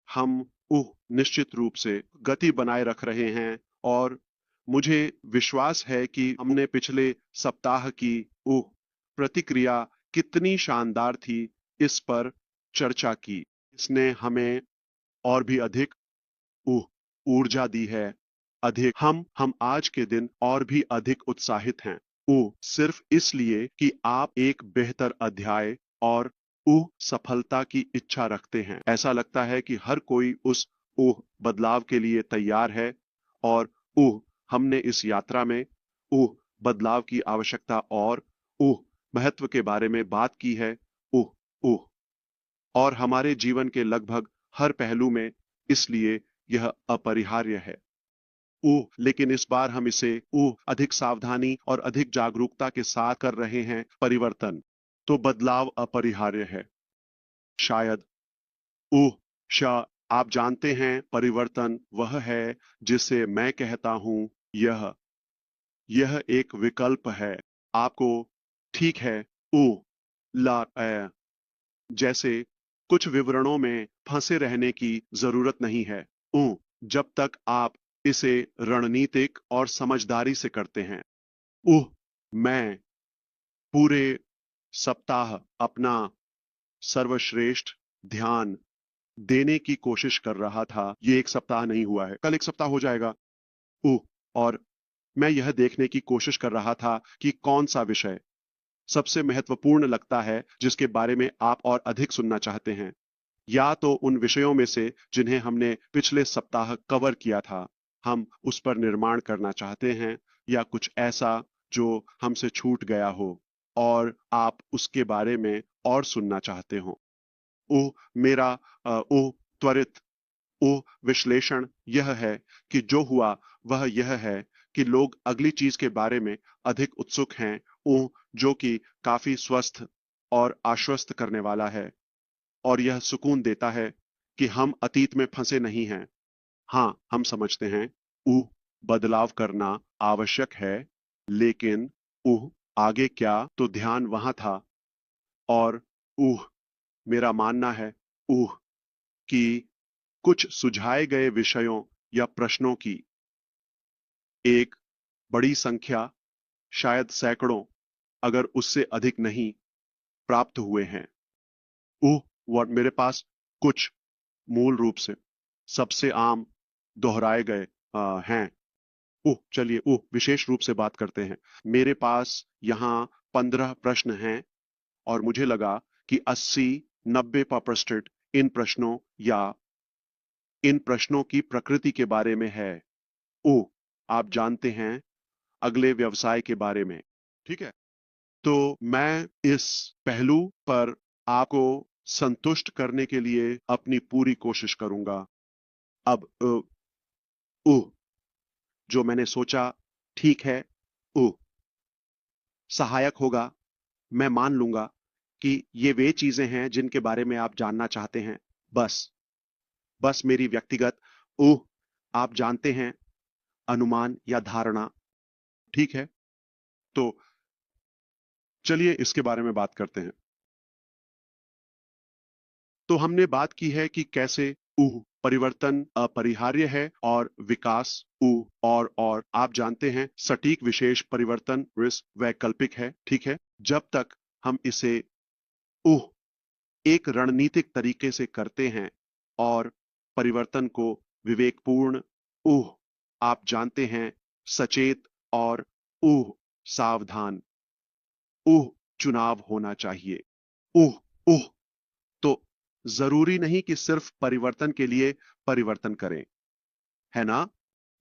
हम निश्चित रूप से गति बनाए रख रहे हैं और मुझे विश्वास है कि हमने पिछले सप्ताह की प्रतिक्रिया कितनी शानदार थी, इस पर चर्चा की। इसने हमें और भी अधिक ऊह ऊर्जा दी है। अधिक हम आज के दिन और भी अधिक उत्साहित हैं। सिर्फ इसलिए कि आप एक बेहतर अध्याय और सफलता की इच्छा रखते हैं। ऐसा लगता है कि हर कोई उस बदलाव के लिए तैयार है और हमने इस यात्रा में बदलाव की आवश्यकता और महत्व के बारे में बात की है। ऊह ऊह और हमारे जीवन के लगभग हर पहलू में, इसलिए यह अपरिहार्य है। लेकिन इस बार हम इसे अधिक सावधानी और अधिक जागरूकता के साथ कर रहे हैं। परिवर्तन तो बदलाव अपरिहार्य है। शायद ऊह शा आप जानते हैं, परिवर्तन वह है जिसे मैं कहता हूं, यह एक विकल्प है। आपको ठीक है ला जैसे कुछ विवरणों में फंसे रहने की जरूरत नहीं है। जब तक आप इसे रणनीतिक और समझदारी से करते हैं। मैं पूरे सप्ताह अपना सर्वश्रेष्ठ ध्यान देने की कोशिश कर रहा था। ये एक सप्ताह नहीं हुआ है, कल एक सप्ताह हो जाएगा। और मैं यह देखने की कोशिश कर रहा था कि कौन सा विषय सबसे महत्वपूर्ण लगता है, जिसके बारे में आप और अधिक सुनना चाहते हैं। या तो उन विषयों में से जिन्हें हमने पिछले सप्ताह कवर किया था, हम उस पर निर्माण करना चाहते हैं, या कुछ ऐसा जो हमसे छूट गया हो और आप उसके बारे में और सुनना चाहते हो। मेरा त्वरित विश्लेषण यह है कि जो हुआ वह यह है कि लोग अगली चीज के बारे में अधिक उत्सुक हैं, जो कि काफी स्वस्थ और आश्वस्त करने वाला है और यह सुकून देता है कि हम अतीत में फंसे नहीं हैं। हाँ, हम समझते हैं बदलाव करना आवश्यक है, लेकिन आगे क्या? तो ध्यान वहां था। और मेरा मानना है कि कुछ सुझाए गए विषयों या प्रश्नों की एक बड़ी संख्या, शायद सैकड़ों, अगर उससे अधिक नहीं, प्राप्त हुए हैं। और मेरे पास कुछ मूल रूप से सबसे आम दोहराए गए हैं। चलिए विशेष रूप से बात करते हैं। मेरे पास यहाँ 15 प्रश्न हैं और मुझे लगा कि 80-90% इन प्रश्नों की प्रकृति के बारे में है। आप जानते हैं, अगले व्यवसाय के बारे में। ठीक है, तो मैं इस पहलू पर आपको संतुष्ट करने के लिए अपनी पूरी कोशिश करूंगा। अब जो मैंने सोचा, ठीक है, सहायक होगा। मैं मान लूंगा कि ये वे चीजें हैं जिनके बारे में आप जानना चाहते हैं। बस मेरी व्यक्तिगत आप जानते हैं, अनुमान या धारणा। ठीक है, तो चलिए इसके बारे में बात करते हैं। तो हमने बात की है कि कैसे परिवर्तन अपरिहार्य है और विकास और आप जानते हैं, सटीक विशेष परिवर्तन रिस्क वैकल्पिक है। ठीक है, जब तक हम इसे एक रणनीतिक तरीके से करते हैं और परिवर्तन को विवेकपूर्ण, आप जानते हैं, सचेत और सावधान चुनाव होना चाहिए। उह उह तो जरूरी नहीं कि सिर्फ परिवर्तन के लिए परिवर्तन करें, है ना?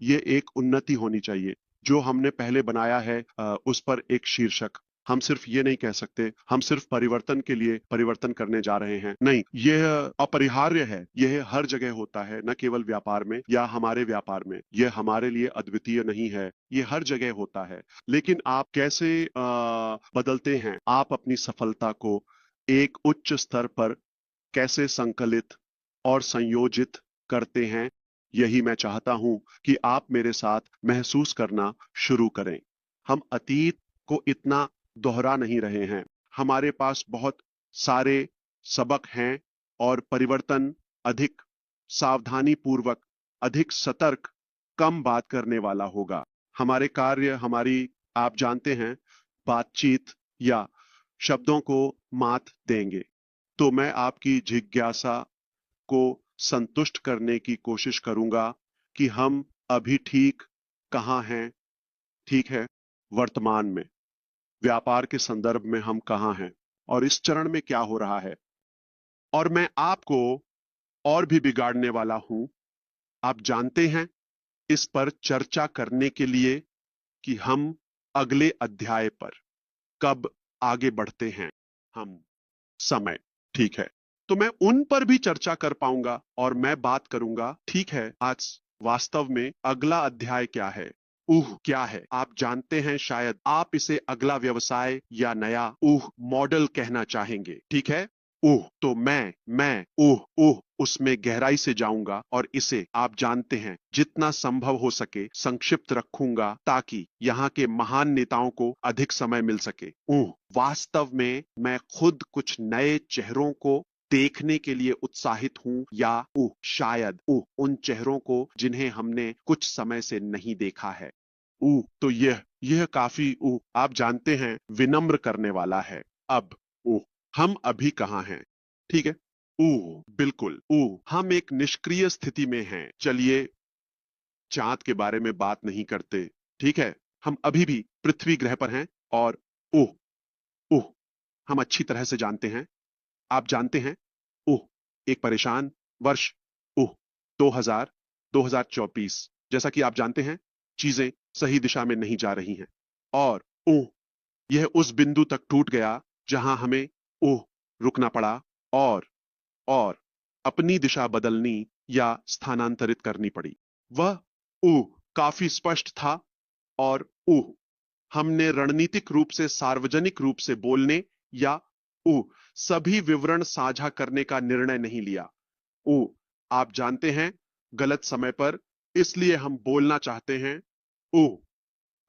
ये एक उन्नति होनी चाहिए। जो हमने पहले बनाया है, उस पर एक शीर्षक। हम सिर्फ ये नहीं कह सकते, हम सिर्फ परिवर्तन के लिए परिवर्तन करने जा रहे हैं। नहीं, यह अपरिहार्य है। यह हर जगह होता है, न केवल व्यापार में या हमारे व्यापार में। यह हमारे लिए अद्वितीय नहीं है, ये हर जगह होता है। लेकिन आप कैसे बदलते हैं? आप अपनी सफलता को एक उच्च स्तर पर कैसे संकलित और संयोजित करते हैं? यही मैं चाहता हूं कि आप मेरे साथ महसूस करना शुरू करें। हम अतीत को इतना दोहरा नहीं रहे हैं। हमारे पास बहुत सारे सबक हैं और परिवर्तन अधिक सावधानी पूर्वक, अधिक सतर्क, कम बात करने वाला होगा। हमारे कार्य, हमारी, आप जानते हैं, बातचीत या शब्दों को मात देंगे। तो मैं आपकी जिज्ञासा को संतुष्ट करने की कोशिश करूंगा कि हम अभी ठीक कहाँ हैं। ठीक है, वर्तमान में, व्यापार के संदर्भ में हम कहाँ हैं और इस चरण में क्या हो रहा है। और मैं आपको और भी बिगाड़ने वाला हूं। आप जानते हैं, इस पर चर्चा करने के लिए कि हम अगले अध्याय पर कब आगे बढ़ते हैं हम, समय। ठीक है, तो मैं उन पर भी चर्चा कर पाऊंगा और मैं बात करूंगा। ठीक है, आज वास्तव में अगला अध्याय क्या है, क्या है। आप जानते हैं, शायद आप इसे अगला व्यवसाय या नया मॉडल कहना चाहेंगे। ठीक है, तो मैं उसमें गहराई से जाऊंगा और इसे, आप जानते हैं, जितना संभव हो सके संक्षिप्त रखूंगा ताकि यहाँ के महान नेताओं को अधिक समय मिल सके। वास्तव में मैं खुद कुछ नए चेहरों को देखने के लिए उत्साहित हूं, या शायद उन चेहरों को जिन्हें हमने कुछ समय से नहीं देखा है। तो यह काफी आप जानते हैं, विनम्र करने वाला है। अब हम अभी कहाँ हैं। ठीक है, बिल्कुल, हम एक निष्क्रिय स्थिति में हैं। चलिए चांद के बारे में बात नहीं करते। ठीक है, हम अभी भी पृथ्वी ग्रह पर हैं और ओह ओह हम अच्छी तरह से जानते हैं, आप जानते हैं, एक परेशान वर्ष, 2000 2024, जैसा कि आप जानते हैं, चीजें सही दिशा में नहीं जा रही हैं। और यह उस बिंदु तक टूट गया जहां हमें रुकना पड़ा और अपनी दिशा बदलनी या स्थानांतरित करनी पड़ी। वह काफी स्पष्ट था और हमने रणनीतिक रूप से, सार्वजनिक रूप से बोलने या सभी विवरण साझा करने का निर्णय नहीं लिया। आप जानते हैं, गलत समय पर, इसलिए हम बोलना चाहते हैं।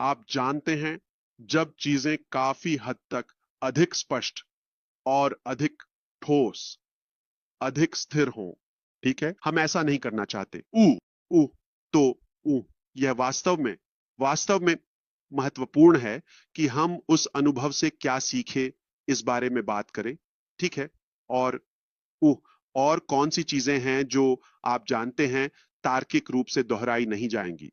आप जानते हैं, जब चीजें काफी हद तक अधिक स्पष्ट और अधिक ठोस, अधिक स्थिर हों। ठीक है, हम ऐसा नहीं करना चाहते। तो यह वास्तव में महत्वपूर्ण है कि हम उस अनुभव से क्या सीखे, इस बारे में बात करें। ठीक है, और और कौन सी चीजें हैं जो आप जानते हैं तार्किक रूप से दोहराई नहीं जाएंगी,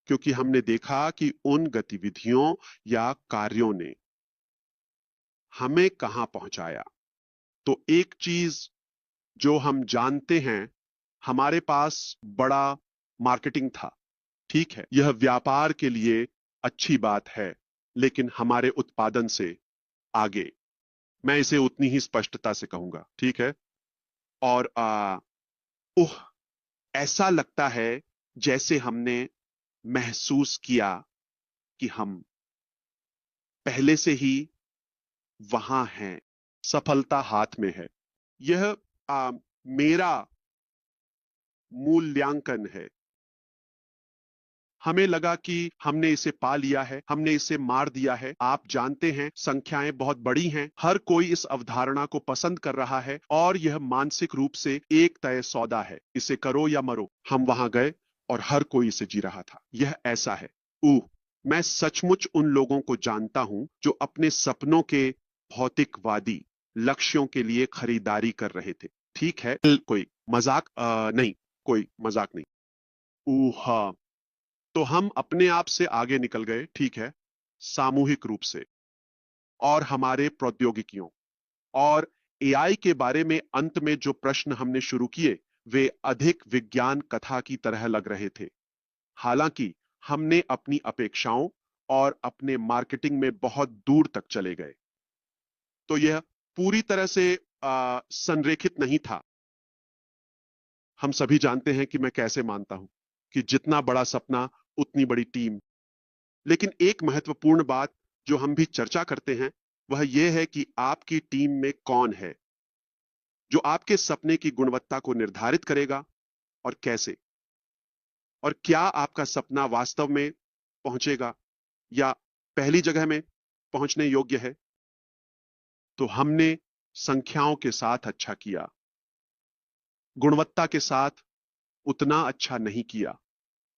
क्योंकि हमने देखा कि उन गतिविधियों या कार्यों ने हमें कहां पहुंचाया। तो एक चीज जो हम जानते हैं, हमारे पास बड़ा मार्केटिंग था। ठीक है, यह व्यापार के लिए अच्छी बात है, लेकिन हमारे उत्पादन से आगे, मैं इसे उतनी ही स्पष्टता से कहूंगा। ठीक है, और ऐसा लगता है जैसे हमने महसूस किया कि हम पहले से ही वहां हैं, सफलता हाथ में है। यह मेरा मूल्यांकन है। हमें लगा कि हमने इसे पा लिया है, हमने इसे मार दिया है। आप जानते हैं, संख्याएं बहुत बड़ी हैं, हर कोई इस अवधारणा को पसंद कर रहा है और यह मानसिक रूप से एक तय सौदा है, इसे करो या मरो। हम वहां गए और हर कोई इसे जी रहा था। यह ऐसा है। मैं सचमुच उन लोगों को जानता हूं जो अपने सपनों के भौतिकवादी लक्ष्यों के लिए खरीदारी कर रहे थे। ठीक है, कोई मजाक नहीं, कोई मजाक नहीं। हाँ, तो हम अपने आप से आगे निकल गए। ठीक है, सामूहिक रूप से, और हमारे प्रौद्योगिकियों और एआई के बारे में अंत में जो प्रश्न हमने शुरू किए, वे अधिक विज्ञान कथा की तरह लग रहे थे। हालांकि हमने अपनी अपेक्षाओं और अपने मार्केटिंग में बहुत दूर तक चले गए। तो यह पूरी तरह से संरेखित नहीं था। हम सभी जानते हैं कि मैं कैसे मानता हूं कि जितना बड़ा सपना उतनी बड़ी टीम। लेकिन एक महत्वपूर्ण बात जो हम भी चर्चा करते हैं, वह यह है कि आपकी टीम में कौन है जो आपके सपने की गुणवत्ता को निर्धारित करेगा और कैसे, और क्या आपका सपना वास्तव में पहुंचेगा या पहली जगह में पहुंचने योग्य है। तो हमने संख्याओं के साथ अच्छा किया, गुणवत्ता के साथ उतना अच्छा नहीं किया,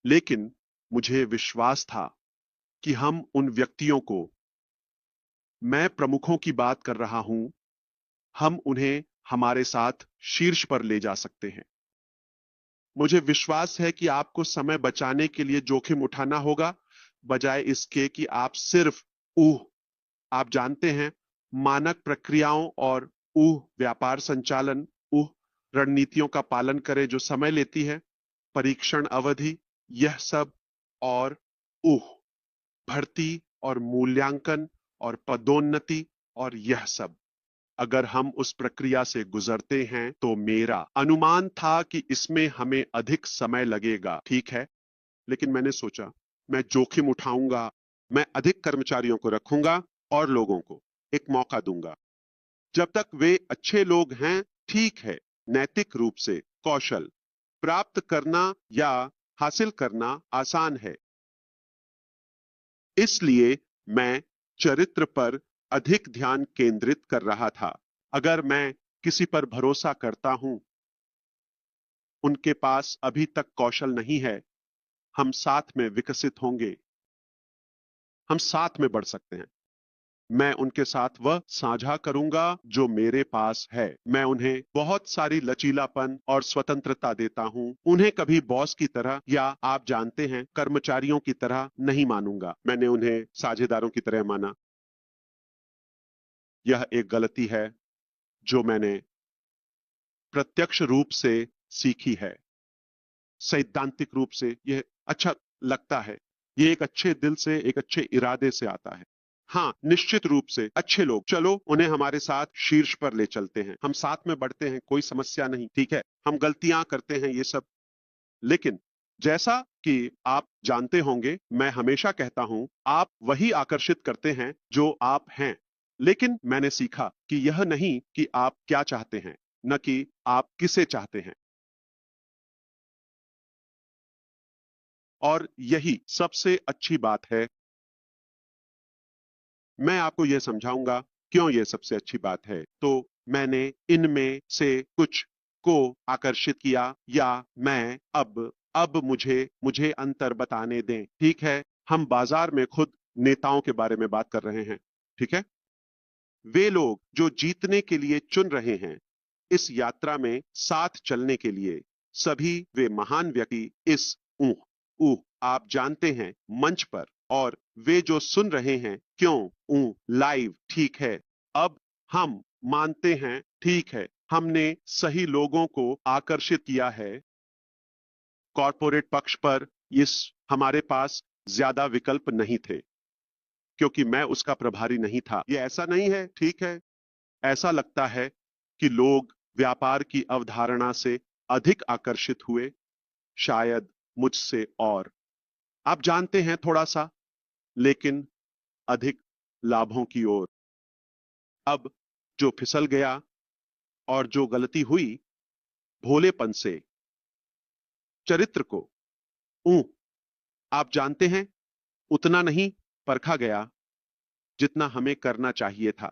लेकिन मुझे विश्वास था कि हम उन व्यक्तियों को, मैं प्रमुखों की बात कर रहा हूं, हम उन्हें हमारे साथ शीर्ष पर ले जा सकते हैं। मुझे विश्वास है कि आपको समय बचाने के लिए जोखिम उठाना होगा, बजाय इसके कि आप सिर्फ ऊह, आप जानते हैं, मानक प्रक्रियाओं और व्यापार संचालन, रणनीतियों का पालन करें जो समय लेती है, परीक्षण अवधि, यह सब, और उह भर्ती और मूल्यांकन और पदोन्नति और यह सब। अगर हम उस प्रक्रिया से गुजरते हैं तो मेरा अनुमान था कि इसमें हमें अधिक समय लगेगा, ठीक है, लेकिन मैंने सोचा मैं जोखिम उठाऊंगा, मैं अधिक कर्मचारियों को रखूंगा और लोगों को एक मौका दूंगा। जब तक वे अच्छे लोग हैं, ठीक है, नैतिक रूप से कौशल प्राप्त करना या हासिल करना आसान है। इसलिए मैं चरित्र पर अधिक ध्यान केंद्रित कर रहा था। अगर मैं किसी पर भरोसा करता हूं, उनके पास अभी तक कौशल नहीं है, हम साथ में विकसित होंगे, हम साथ में बढ़ सकते हैं। मैं उनके साथ वह साझा करूंगा जो मेरे पास है। मैं उन्हें बहुत सारी लचीलापन और स्वतंत्रता देता हूं। उन्हें कभी बॉस की तरह या आप जानते हैं कर्मचारियों की तरह नहीं मानूंगा। मैंने उन्हें साझेदारों की तरह माना। यह एक गलती है जो मैंने प्रत्यक्ष रूप से सीखी है। सैद्धांतिक रूप से यह अच्छा लगता है, यह एक अच्छे दिल से, एक अच्छे इरादे से आता है। हाँ, निश्चित रूप से अच्छे लोग, चलो उन्हें हमारे साथ शीर्ष पर ले चलते हैं, हम साथ में बढ़ते हैं, कोई समस्या नहीं, ठीक है, हम गलतियां करते हैं, ये सब। लेकिन जैसा कि आप जानते होंगे, मैं हमेशा कहता हूं, आप वही आकर्षित करते हैं जो आप हैं। लेकिन मैंने सीखा कि यह नहीं कि आप क्या चाहते हैं, न कि आप किसे चाहते हैं। और यही सबसे अच्छी बात है। मैं आपको यह समझाऊंगा क्यों यह सबसे अच्छी बात है। तो मैंने इनमें से कुछ को आकर्षित किया, या मैं अब मुझे मुझे अंतर बताने दें, ठीक है। हम बाजार में खुद नेताओं के बारे में बात कर रहे हैं, ठीक है। वे लोग जो जीतने के लिए चुन रहे हैं, इस यात्रा में साथ चलने के लिए, सभी वे महान व्यक्ति इस ऊह ऊह आप जानते हैं मंच पर, और वे जो सुन रहे हैं, क्यों लाइव, ठीक है। अब हम मानते हैं, ठीक है, हमने सही लोगों को आकर्षित किया है। कॉरपोरेट पक्ष पर इस हमारे पास ज्यादा विकल्प नहीं थे, क्योंकि मैं उसका प्रभारी नहीं था। ये ऐसा नहीं है, ठीक है, ऐसा लगता है कि लोग व्यापार की अवधारणा से अधिक आकर्षित हुए, शायद मुझसे, और आप जानते हैं थोड़ा सा, लेकिन अधिक लाभों की ओर। अब जो फिसल गया और जो गलती हुई, भोलेपन से चरित्र को ऊ आप जानते हैं उतना नहीं परखा गया जितना हमें करना चाहिए था।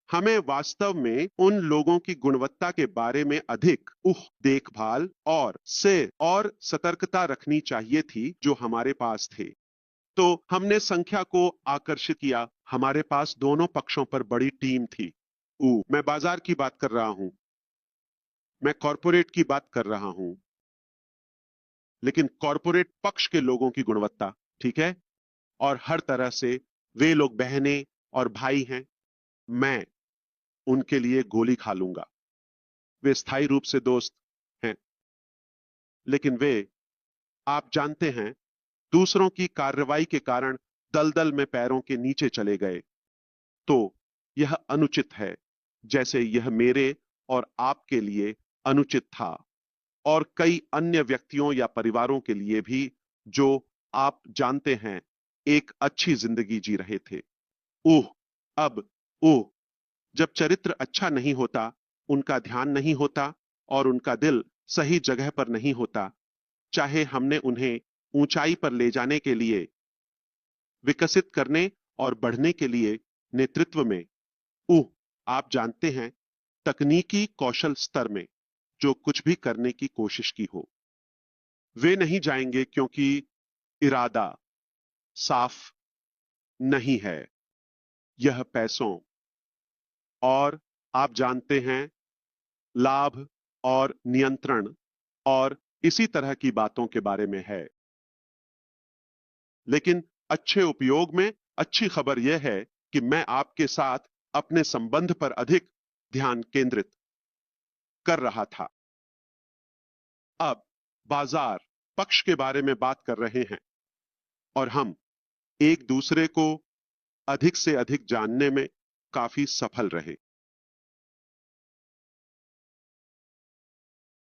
हमें वास्तव में उन लोगों की गुणवत्ता के बारे में अधिक देखभाल और सतर्कता रखनी चाहिए थी जो हमारे पास थे। तो हमने संख्या को आकर्षित किया, हमारे पास दोनों पक्षों पर बड़ी टीम थी। मैं बाजार की बात कर रहा हूं, मैं कॉरपोरेट की बात कर रहा हूं, लेकिन कॉरपोरेट पक्ष के लोगों की गुणवत्ता, ठीक है, और हर तरह से वे लोग बहनें और भाई हैं। मैं उनके लिए गोली खा लूंगा। वे स्थायी रूप से दोस्त हैं, लेकिन वे, आप जानते हैं, दूसरों की कार्रवाई के कारण दलदल में पैरों के नीचे चले गए। तो यह अनुचित है, जैसे यह मेरे और आपके लिए अनुचित था, और कई अन्य व्यक्तियों या परिवारों के लिए भी, जो आप जानते हैं एक अच्छी जिंदगी जी रहे थे। ओह अब ओह जब चरित्र अच्छा नहीं होता, उनका ध्यान नहीं होता और उनका दिल सही जगह पर नहीं होता, चाहे हमने उन्हें ऊंचाई पर ले जाने के लिए, विकसित करने और बढ़ने के लिए नेतृत्व में, आप जानते हैं, तकनीकी कौशल स्तर में जो कुछ भी करने की कोशिश की हो, वे नहीं जाएंगे क्योंकि इरादा साफ नहीं है। यह पैसों और आप जानते हैं लाभ और नियंत्रण और इसी तरह की बातों के बारे में है। लेकिन अच्छे उपयोग में अच्छी खबर यह है कि मैं आपके साथ अपने संबंध पर अधिक ध्यान केंद्रित कर रहा था। अब बाजार पक्ष के बारे में बात कर रहे हैं और हम एक दूसरे को अधिक से अधिक जानने में काफी सफल रहे।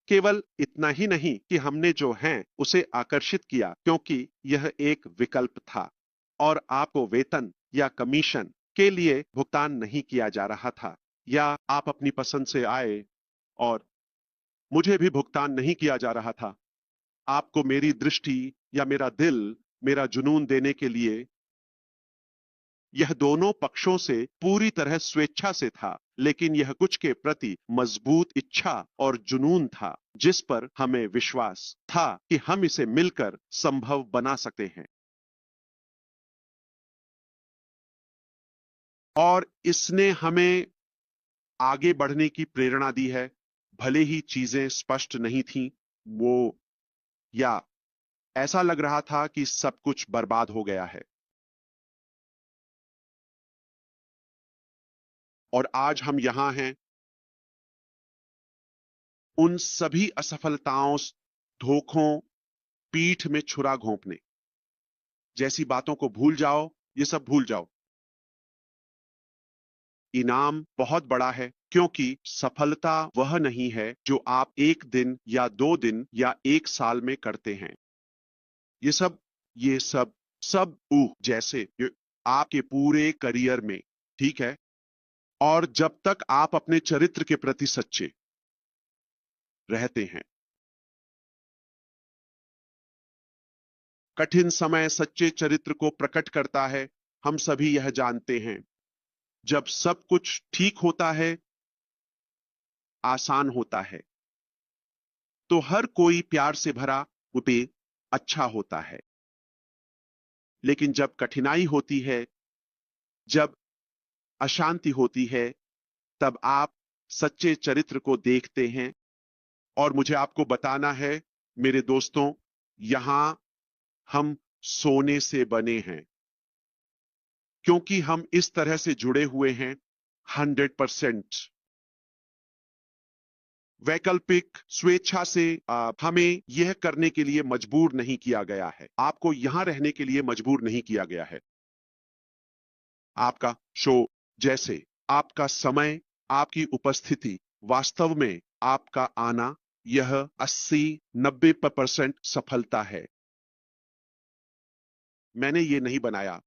केवल इतना ही नहीं कि हमने जो है उसे आकर्षित किया क्योंकि यह एक विकल्प था और आपको वेतन या कमीशन के लिए भुगतान नहीं किया जा रहा था, या आप अपनी पसंद से आए और मुझे भी भुगतान नहीं किया जा रहा था। आपको मेरी दृष्टि या मेरा दिल, मेरा जुनून देने के लिए यह दोनों पक्षों से पूरी तरह स्वेच्छा से था, लेकिन यह कुछ के प्रति मजबूत इच्छा और जुनून था जिस पर हमें विश्वास था कि हम इसे मिलकर संभव बना सकते हैं। और इसने हमें आगे बढ़ने की प्रेरणा दी है। भले ही चीजें स्पष्ट नहीं थीं, वो या ऐसा लग रहा था कि सब कुछ बर्बाद हो गया है। और आज हम यहां हैं उन सभी असफलताओं, धोखों, पीठ में छुरा घोंपने जैसी बातों को भूल जाओ, ये सब भूल जाओ। इनाम बहुत बड़ा है क्योंकि सफलता वह नहीं है जो आप एक दिन या 2 दिन या 1 साल में करते हैं। ये सब जैसे ये आपके पूरे करियर में, ठीक है। और जब तक आप अपने चरित्र के प्रति सच्चे रहते हैं, कठिन समय सच्चे चरित्र को प्रकट करता है। हम सभी यह जानते हैं, जब सब कुछ ठीक होता है, आसान होता है, तो हर कोई प्यार से भरा उते अच्छा होता है। लेकिन जब कठिनाई होती है, जब अशांति होती है, तब आप सच्चे चरित्र को देखते हैं। और मुझे आपको बताना है मेरे दोस्तों, यहां हम सोने से बने हैं क्योंकि हम इस तरह से जुड़े हुए हैं। 100% वैकल्पिक स्वेच्छा से हमें यह करने के लिए मजबूर नहीं किया गया है। आपको यहां रहने के लिए मजबूर नहीं किया गया है। आपका शो, जैसे आपका समय, आपकी उपस्थिति, वास्तव में आपका आना, यह 80-90% सफलता है। मैंने ये नहीं बनाया।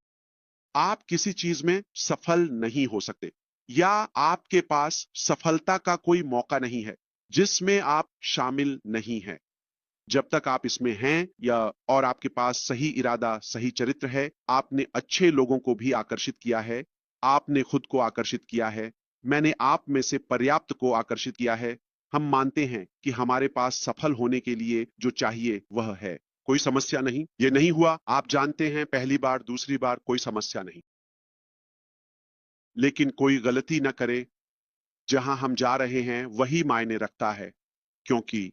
आप किसी चीज में सफल नहीं हो सकते, या आपके पास सफलता का कोई मौका नहीं है जिसमें आप शामिल नहीं हैं। जब तक आप इसमें हैं या और आपके पास सही इरादा, सही चरित्र है, आपने अच्छे लोगों को भी आकर्षित किया है, आपने खुद को आकर्षित किया है, मैंने आप में से पर्याप्त को आकर्षित किया है। हम मानते हैं कि हमारे पास सफल होने के लिए जो चाहिए वह है। कोई समस्या नहीं। ये नहीं हुआ, आप जानते हैं, पहली बार, दूसरी बार, कोई समस्या नहीं। लेकिन कोई गलती न करे। जहां हम जा रहे हैं वही मायने रखता है, क्योंकि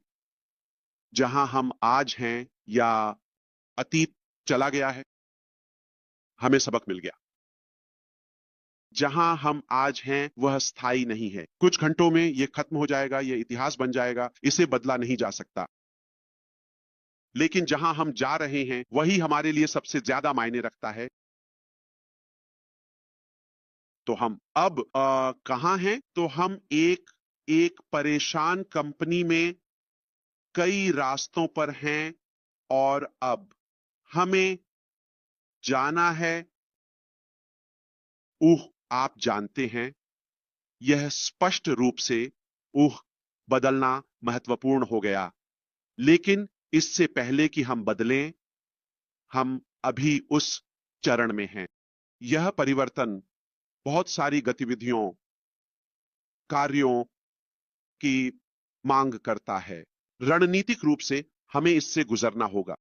जहां हम आज हैं या अतीत चला गया है, हमें सबक मिल गया। जहां हम आज हैं वह स्थायी नहीं है। कुछ घंटों में यह खत्म हो जाएगा, यह इतिहास बन जाएगा, इसे बदला नहीं जा सकता। लेकिन जहां हम जा रहे हैं वही हमारे लिए सबसे ज्यादा मायने रखता है। तो हम अब कहां हैं? तो हम एक एक परेशान कंपनी में कई रास्तों पर हैं और अब हमें जाना है। आप जानते हैं, यह स्पष्ट रूप से बदलना महत्वपूर्ण हो गया। लेकिन इससे पहले कि हम बदलें, हम अभी उस चरण में हैं। यह परिवर्तन बहुत सारी गतिविधियों, कार्यों की मांग करता है। रणनीतिक रूप से हमें इससे गुजरना होगा।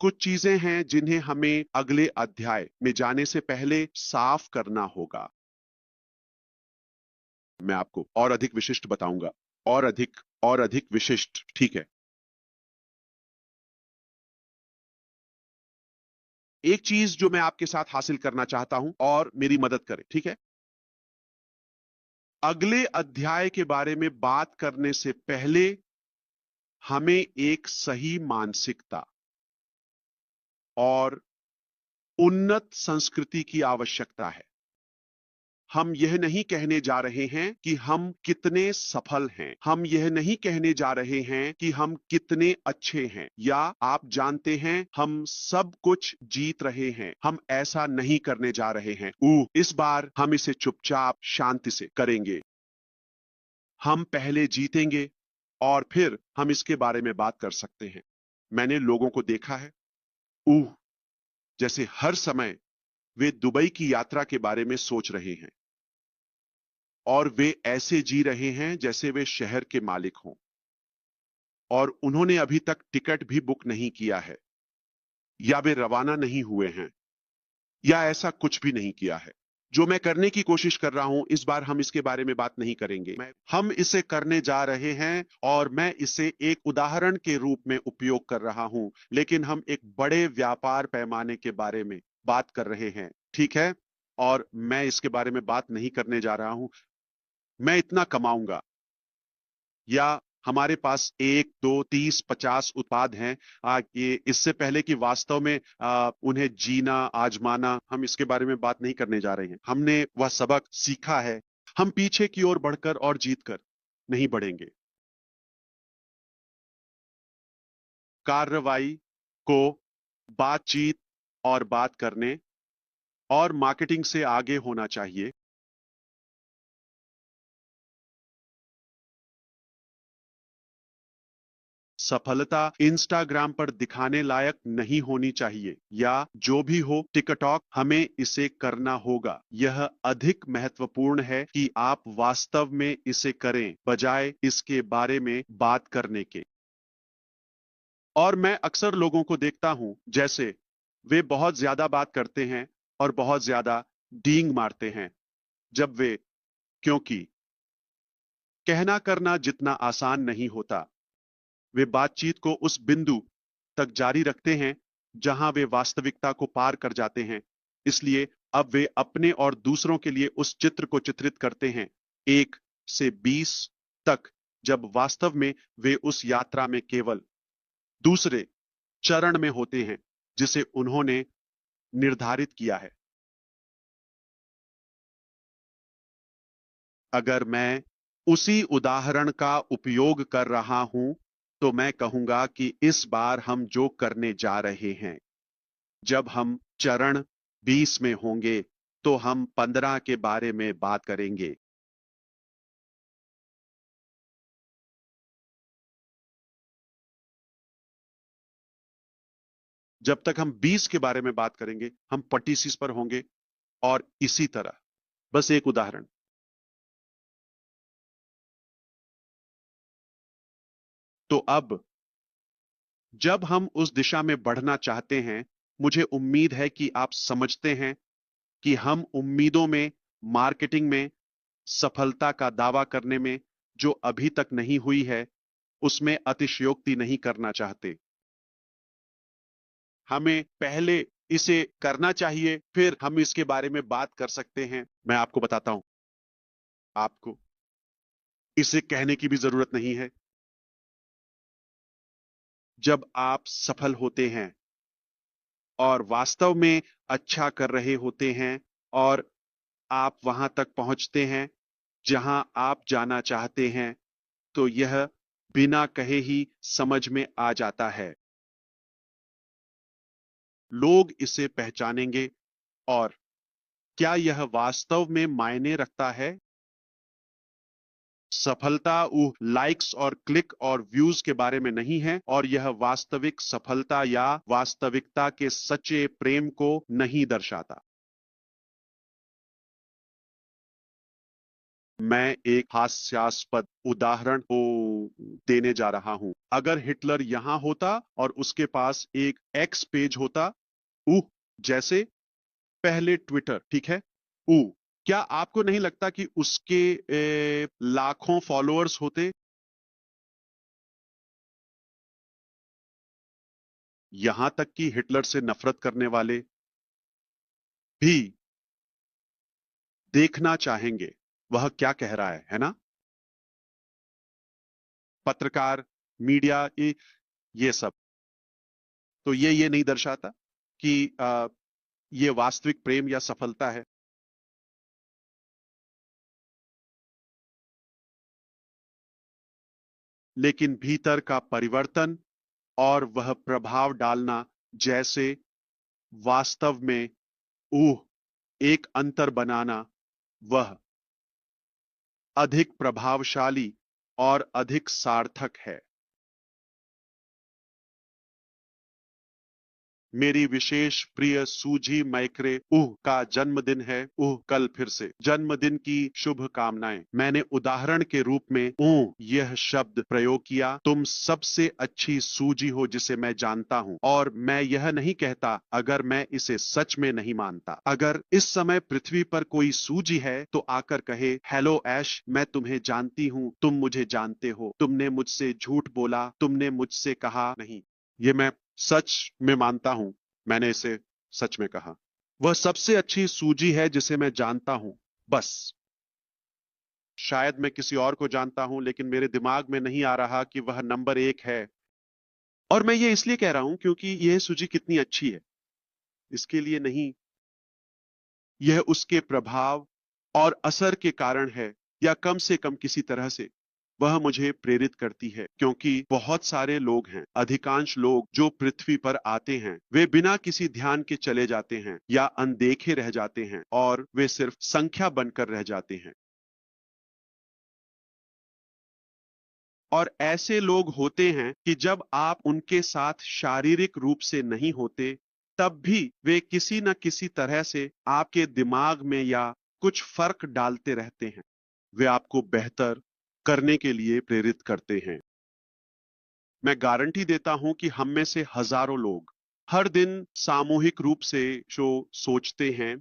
कुछ चीजें हैं जिन्हें हमें अगले अध्याय में जाने से पहले साफ करना होगा। मैं आपको और अधिक विशिष्ट बताऊंगा। और अधिक विशिष्ट, ठीक है। एक चीज जो मैं आपके साथ हासिल करना चाहता हूं और मेरी मदद करें, ठीक है। अगले अध्याय के बारे में बात करने से पहले हमें एक सही मानसिकता और उन्नत संस्कृति की आवश्यकता है। हम यह नहीं कहने जा रहे हैं कि हम कितने सफल हैं, हम यह नहीं कहने जा रहे हैं कि हम कितने अच्छे हैं, या आप जानते हैं हम सब कुछ जीत रहे हैं। हम ऐसा नहीं करने जा रहे हैं। इस बार हम इसे चुपचाप शांति से करेंगे। हम पहले जीतेंगे और फिर हम इसके बारे में बात कर सकते हैं। मैंने लोगों को देखा है, जैसे हर समय वे दुबई की यात्रा के बारे में सोच रहे हैं और वे ऐसे जी रहे हैं जैसे वे शहर के मालिक हों, और उन्होंने अभी तक टिकट भी बुक नहीं किया है, या वे रवाना नहीं हुए हैं, या ऐसा कुछ भी नहीं किया है। जो मैं करने की कोशिश कर रहा हूं, इस बार हम इसके बारे में बात नहीं करेंगे। हम इसे करने जा रहे हैं और मैं इसे एक उदाहरण के रूप में उपयोग कर रहा हूं, लेकिन हम एक बड़े व्यापार पैमाने के बारे में बात कर रहे हैं, ठीक है। और मैं इसके बारे में बात नहीं करने जा रहा हूं मैं इतना कमाऊंगा, या हमारे पास 1 2 30 50 उत्पाद हैं। ये इससे पहले कि वास्तव में उन्हें जीना आजमाना, हम इसके बारे में बात नहीं करने जा रहे हैं। हमने वह सबक सीखा है। हम पीछे की ओर बढ़कर और जीतकर नहीं बढ़ेंगे। कार्रवाई को बातचीत और बात करने और मार्केटिंग से आगे होना चाहिए। सफलता इंस्टाग्राम पर दिखाने लायक नहीं होनी चाहिए, या जो भी हो टिकटॉक, हमें इसे करना होगा। यह अधिक महत्वपूर्ण है कि आप वास्तव में इसे करें बजाय इसके बारे में बात करने के। और मैं अक्सर लोगों को देखता हूं जैसे वे बहुत ज्यादा बात करते हैं और बहुत ज्यादा डींग मारते हैं, जब वे, क्योंकि कहना करना जितना आसान नहीं होता, वे बातचीत को उस बिंदु तक जारी रखते हैं जहां वे वास्तविकता को पार कर जाते हैं। इसलिए अब वे अपने और दूसरों के लिए उस चित्र को चित्रित करते हैं, 1 से 20 तक, जब वास्तव में वे उस यात्रा में केवल दूसरे चरण में होते हैं जिसे उन्होंने निर्धारित किया है। अगर मैं उसी उदाहरण का उपयोग कर रहा हूं, तो मैं कहूंगा कि इस बार हम जो करने जा रहे हैं, जब हम चरण 20 में होंगे तो हम 15 के बारे में बात करेंगे। जब तक हम 20 के बारे में बात करेंगे, हम 25 पर होंगे, और इसी तरह। बस एक उदाहरण। तो अब जब हम उस दिशा में बढ़ना चाहते हैं, मुझे उम्मीद है कि आप समझते हैं कि हम उम्मीदों में, मार्केटिंग में, सफलता का दावा करने में जो अभी तक नहीं हुई है, उसमें अतिशयोक्ति नहीं करना चाहते। हमें पहले इसे करना चाहिए, फिर हम इसके बारे में बात कर सकते हैं। मैं आपको बताता हूं, आपको इसे कहने की भी जरूरत नहीं है। जब आप सफल होते हैं और वास्तव में अच्छा कर रहे होते हैं, और आप वहां तक पहुंचते हैं जहां आप जाना चाहते हैं, तो यह बिना कहे ही समझ में आ जाता है। लोग इसे पहचानेंगे। और क्या यह वास्तव में मायने रखता है? सफलता लाइक्स और क्लिक और व्यूज के बारे में नहीं है, और यह वास्तविक सफलता या वास्तविकता के सच्चे प्रेम को नहीं दर्शाता। मैं एक हास्यास्पद उदाहरण को देने जा रहा हूं। अगर हिटलर यहां होता और उसके पास एक एक्स पेज होता, उह, जैसे पहले ट्विटर, ठीक है, उह, क्या आपको नहीं लगता कि उसके लाखों फॉलोअर्स होते? यहां तक कि हिटलर से नफरत करने वाले भी देखना चाहेंगे वह क्या कह रहा है ना? पत्रकार, मीडिया, ये सब। तो ये नहीं दर्शाता कि ये वास्तविक प्रेम या सफलता है। लेकिन भीतर का परिवर्तन और वह प्रभाव डालना, जैसे वास्तव में ऊह एक अंतर बनाना, वह अधिक प्रभावशाली और अधिक सार्थक है। मेरी विशेष प्रिय सूजी मैक्रे उह का जन्मदिन है। उह, कल फिर से जन्मदिन की शुभकामनाएं। मैंने उदाहरण के रूप में उह यह शब्द प्रयोग किया। तुम सबसे अच्छी सूजी हो जिसे मैं जानता हूं, और मैं यह नहीं कहता अगर मैं इसे सच में नहीं मानता। अगर इस समय पृथ्वी पर कोई सूजी है तो आकर कहे, हेलो ऐश, मैं तुम्हें जानती हूं, तुम मुझे जानते हो, तुमने मुझसे झूठ बोला, तुमने मुझसे कहा नहीं। ये मैं सच में मानता हूं, मैंने इसे सच में कहा। वह सबसे अच्छी सूजी है जिसे मैं जानता हूं, बस। शायद मैं किसी और को जानता हूं, लेकिन मेरे दिमाग में नहीं आ रहा कि वह नंबर एक है। और मैं ये इसलिए कह रहा हूं क्योंकि यह सूजी कितनी अच्छी है इसके लिए नहीं, यह उसके प्रभाव और असर के कारण है, या कम से कम किसी तरह से वह मुझे प्रेरित करती है। क्योंकि बहुत सारे लोग हैं, अधिकांश लोग जो पृथ्वी पर आते हैं, वे बिना किसी ध्यान के चले जाते हैं या अनदेखे रह जाते हैं, और वे सिर्फ संख्या बनकर रह जाते हैं। और ऐसे लोग होते हैं कि जब आप उनके साथ शारीरिक रूप से नहीं होते, तब भी वे किसी न किसी तरह से आपके दिमाग में या कुछ फर्क डालते रहते हैं। वे आपको बेहतर करने के लिए प्रेरित करते हैं। मैं गारंटी देता हूं कि हम में से हजारों लोग हर दिन सामूहिक रूप से जो सोचते हैं,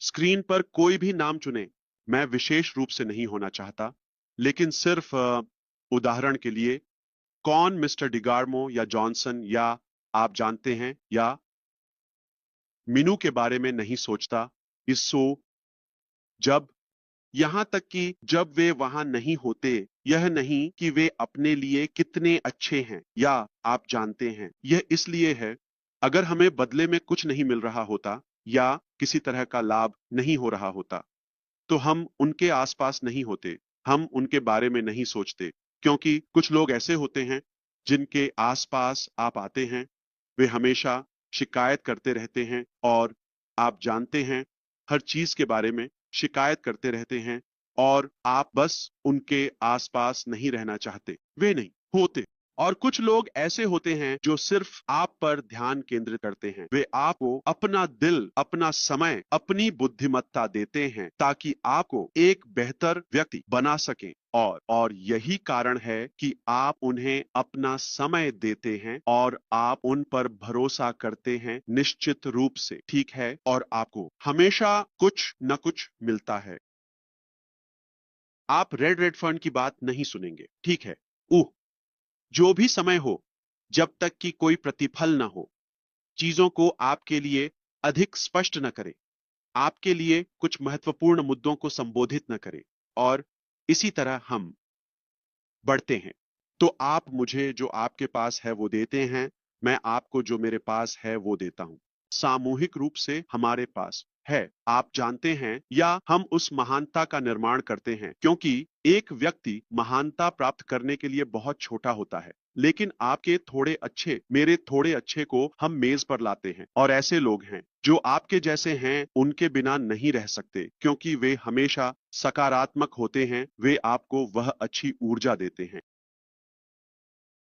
स्क्रीन पर कोई भी नाम चुने। मैं विशेष रूप से नहीं होना चाहता, लेकिन सिर्फ उदाहरण के लिए, कौन मिस्टर डिगार्मो या जॉनसन या आप जानते हैं या मीनू के बारे में नहीं सोचता इस शो, जब यहां तक कि जब वे वहां नहीं होते। यह नहीं कि वे अपने लिए कितने अच्छे हैं या आप जानते हैं, यह इसलिए है, अगर हमें बदले में कुछ नहीं मिल रहा होता या किसी तरह का लाभ नहीं हो रहा होता, तो हम उनके आसपास नहीं होते, हम उनके बारे में नहीं सोचते। क्योंकि कुछ लोग ऐसे होते हैं जिनके आसपास आप आते हैं, वे हमेशा शिकायत करते रहते हैं, और आप जानते हैं, हर चीज के बारे में शिकायत करते रहते हैं, और आप बस उनके आसपास नहीं रहना चाहते, वे नहीं होते। और कुछ लोग ऐसे होते हैं जो सिर्फ आप पर ध्यान केंद्रित करते हैं। वे आपको अपना दिल, अपना समय, अपनी बुद्धिमत्ता देते हैं ताकि आपको एक बेहतर व्यक्ति बना सकें। और यही कारण है कि आप उन्हें अपना समय देते हैं और आप उन पर भरोसा करते हैं निश्चित रूप से, ठीक है, और आपको हमेशा कुछ न कुछ मिलता है। आप रेड फंड की बात नहीं सुनेंगे, ठीक है। उह, जो भी समय हो, जब तक कि कोई प्रतिफल न हो, चीजों को आपके लिए अधिक स्पष्ट न करे, आपके लिए कुछ महत्वपूर्ण मुद्दों को संबोधित न करे, और इसी तरह हम बढ़ते हैं। तो आप मुझे जो आपके पास है वो देते हैं, मैं आपको जो मेरे पास है वो देता हूं। सामूहिक रूप से हमारे पास है, आप जानते हैं, या हम उस महानता का निर्माण करते हैं, क्योंकि एक व्यक्ति महानता प्राप्त करने के लिए बहुत छोटा होता है, लेकिन आपके थोड़े अच्छे, मेरे थोड़े अच्छे को हम मेज पर लाते हैं। और ऐसे लोग हैं जो आपके जैसे हैं, उनके बिना नहीं रह सकते, क्योंकि वे हमेशा सकारात्मक होते हैं, वे आपको वह अच्छी ऊर्जा देते हैं।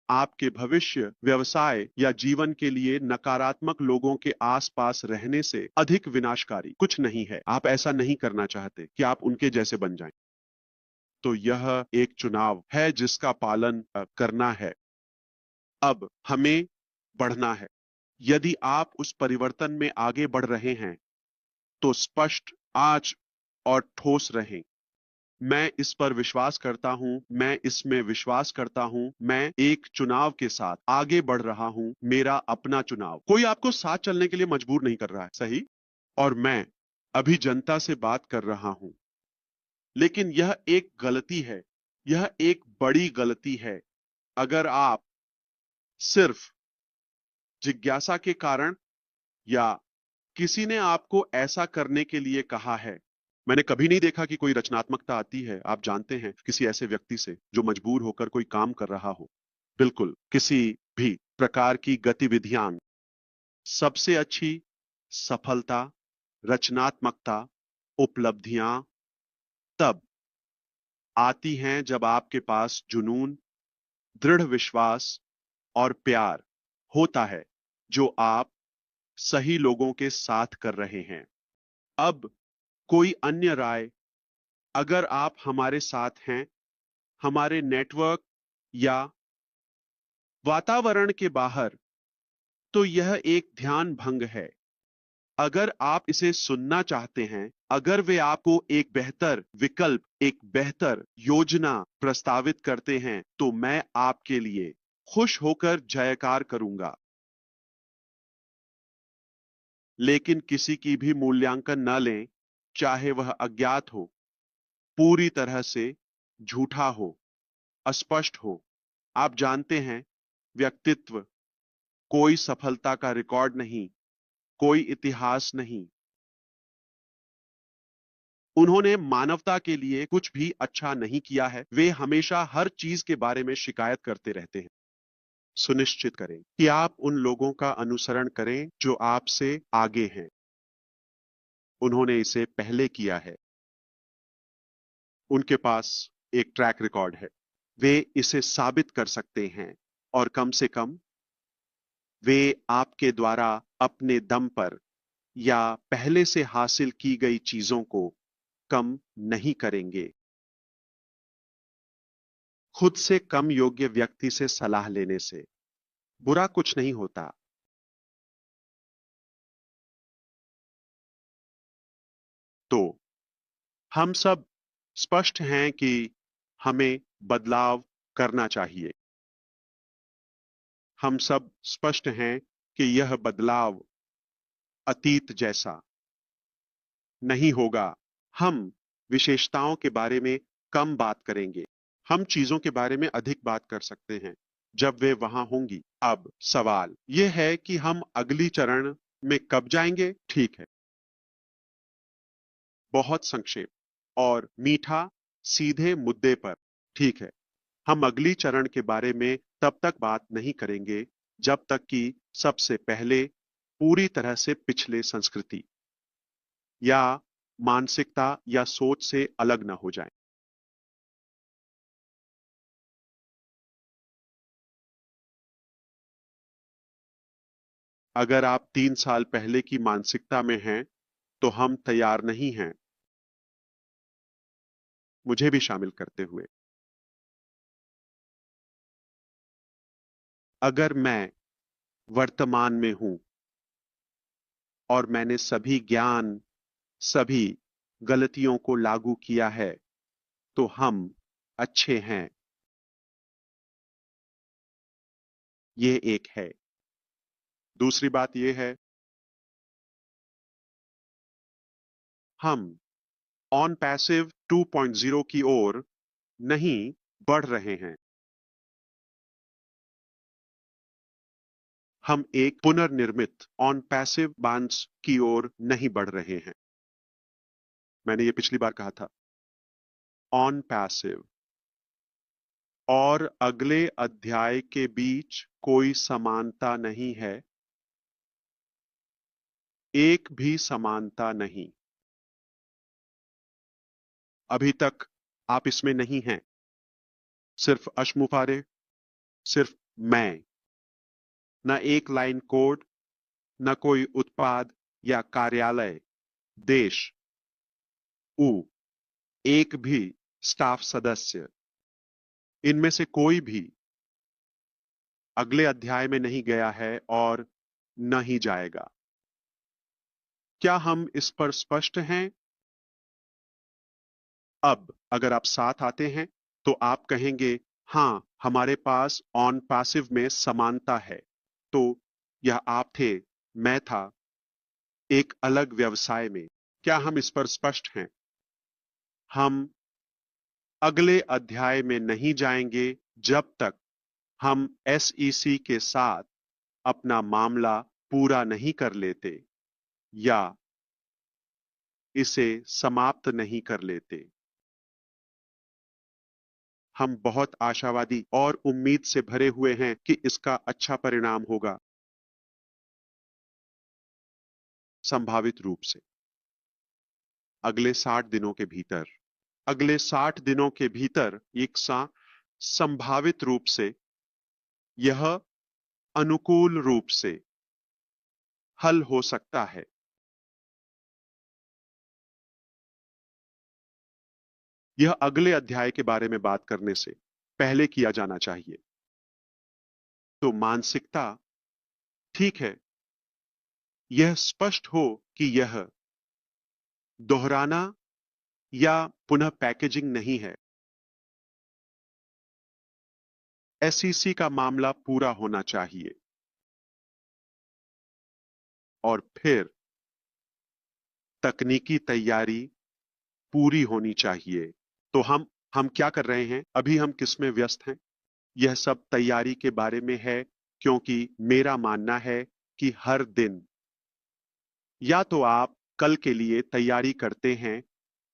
आपके भविष्य, व्यवसाय या जीवन के लिए नकारात्मक लोगों के आसपास रहने से अधिक विनाशकारी कुछ नहीं है। आप ऐसा नहीं करना चाहते कि आप उनके जैसे बन जाएं। तो यह एक चुनाव है जिसका पालन करना है। अब हमें बढ़ना है। यदि आप उस परिवर्तन में आगे बढ़ रहे हैं तो स्पष्ट आज और ठोस रहें। मैं इस पर विश्वास करता हूं, मैं इसमें विश्वास करता हूं, मैं एक चुनाव के साथ आगे बढ़ रहा हूं, मेरा अपना चुनाव। कोई आपको साथ चलने के लिए मजबूर नहीं कर रहा है, सही? और मैं अभी जनता से बात कर रहा हूं। लेकिन यह एक गलती है, यह एक बड़ी गलती है अगर आप सिर्फ जिज्ञासा के कारण या किसी ने आपको ऐसा करने के लिए कहा है। मैंने कभी नहीं देखा कि कोई रचनात्मकता आती है, आप जानते हैं, किसी ऐसे व्यक्ति से जो मजबूर होकर कोई काम कर रहा हो। बिल्कुल, किसी भी प्रकार की गतिविधियां, सबसे अच्छी सफलता, रचनात्मकता, उपलब्धियां तब आती हैं जब आपके पास जुनून, दृढ़ विश्वास और प्यार होता है जो आप सही लोगों के साथ कर रहे हैं। अब कोई अन्य राय, अगर आप हमारे साथ हैं, हमारे नेटवर्क या वातावरण के बाहर, तो यह एक ध्यान भंग है। अगर आप इसे सुनना चाहते हैं, अगर वे आपको एक बेहतर विकल्प, एक बेहतर योजना प्रस्तावित करते हैं, तो मैं आपके लिए खुश होकर जयकार करूंगा। लेकिन किसी की भी मूल्यांकन न लें, चाहे वह अज्ञात हो, पूरी तरह से झूठा हो, अस्पष्ट हो। आप जानते हैं, व्यक्तित्व कोई सफलता का रिकॉर्ड नहीं, कोई इतिहास नहीं। उन्होंने मानवता के लिए कुछ भी अच्छा नहीं किया है। वे हमेशा हर चीज के बारे में शिकायत करते रहते हैं। सुनिश्चित करें कि आप उन लोगों का अनुसरण करें जो आपसे आगे हैं। उन्होंने इसे पहले किया है। उनके पास एक ट्रैक रिकॉर्ड है। वे इसे साबित कर सकते हैं और कम से कम वे आपके द्वारा अपने दम पर या पहले से हासिल की गई चीजों को कम नहीं करेंगे। खुद से कम योग्य व्यक्ति से सलाह लेने से बुरा कुछ नहीं होता। तो हम सब स्पष्ट हैं कि हमें बदलाव करना चाहिए। हम सब स्पष्ट हैं कि यह बदलाव अतीत जैसा नहीं होगा। हम विशेषताओं के बारे में कम बात करेंगे। हम चीजों के बारे में अधिक बात कर सकते हैं जब वे वहां होंगी। अब सवाल यह है कि हम अगली चरण में कब जाएंगे? ठीक है, बहुत संक्षेप और मीठा, सीधे मुद्दे पर। ठीक है, हम अगली चरण के बारे में तब तक बात नहीं करेंगे जब तक कि सबसे पहले पूरी तरह से पिछले संस्कृति या मानसिकता या सोच से अलग न हो जाएं। अगर आप 3 साल पहले की मानसिकता में हैं, तो हम तैयार नहीं हैं, मुझे भी शामिल करते हुए। अगर मैं वर्तमान में हूं और मैंने सभी ज्ञान, सभी गलतियों को लागू किया है, तो हम अच्छे हैं। ये एक है। दूसरी बात यह है, हम ऑन पैसिव 2.0 की ओर नहीं बढ़ रहे हैं। हम एक पुनर्निर्मित ऑन पैसिव बांस की ओर नहीं बढ़ रहे हैं। मैंने ये पिछली बार कहा था। ऑन पैसिव और अगले अध्याय के बीच कोई समानता नहीं है, एक भी समानता नहीं। अभी तक आप इसमें नहीं हैं। सिर्फ अश्मुफारे, सिर्फ मैं। न एक लाइन कोड, न कोई उत्पाद या कार्यालय, देश, ऊ, एक भी स्टाफ सदस्य, इनमें से कोई भी अगले अध्याय में नहीं गया है और न ही जाएगा। क्या हम इस पर स्पष्ट हैं? अब अगर आप साथ आते हैं तो आप कहेंगे, हाँ, हमारे पास ऑन पैसिव में समानता है। तो यह आप थे, मैं था, एक अलग व्यवसाय में। क्या हम इस पर स्पष्ट हैं? हम अगले अध्याय में नहीं जाएंगे जब तक हम एसईसी के साथ अपना मामला पूरा नहीं कर लेते या इसे समाप्त नहीं कर लेते। हम बहुत आशावादी और उम्मीद से भरे हुए हैं कि इसका अच्छा परिणाम होगा। संभावित रूप से अगले 60 दिनों के भीतर, अगले 60 दिनों के भीतर एक संभावित रूप से यह अनुकूल रूप से हल हो सकता है। यह अगले अध्याय के बारे में बात करने से पहले किया जाना चाहिए। तो मानसिकता, ठीक है, यह स्पष्ट हो कि यह दोहराना या पुनः पैकेजिंग नहीं है। एसईसी का मामला पूरा होना चाहिए और फिर तकनीकी तैयारी पूरी होनी चाहिए। तो हम क्या कर रहे हैं? अभी हम किस में व्यस्त हैं? यह सब तैयारी के बारे में है, क्योंकि मेरा मानना है कि हर दिन या तो आप कल के लिए तैयारी करते हैं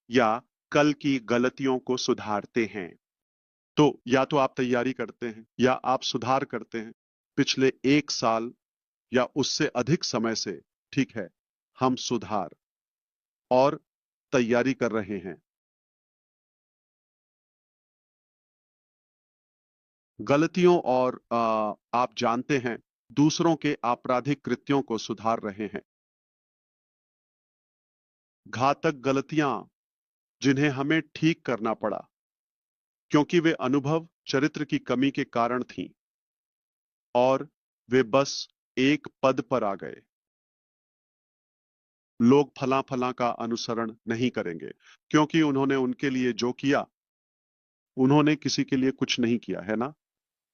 या कल की गलतियों को सुधारते हैं। तो या तो आप तैयारी करते हैं या आप सुधार करते हैं। पिछले 1 साल या उससे अधिक समय से, ठीक है, हम सुधार और तैयारी कर रहे हैं। गलतियों और आप जानते हैं, दूसरों के आपराधिक कृत्यों को सुधार रहे हैं। घातक गलतियां जिन्हें हमें ठीक करना पड़ा क्योंकि वे अनुभव चरित्र की कमी के कारण थीं और वे बस एक पद पर आ गए। लोग फला फला का अनुसरण नहीं करेंगे क्योंकि उन्होंने उनके लिए जो किया, उन्होंने किसी के लिए कुछ नहीं किया, है ना?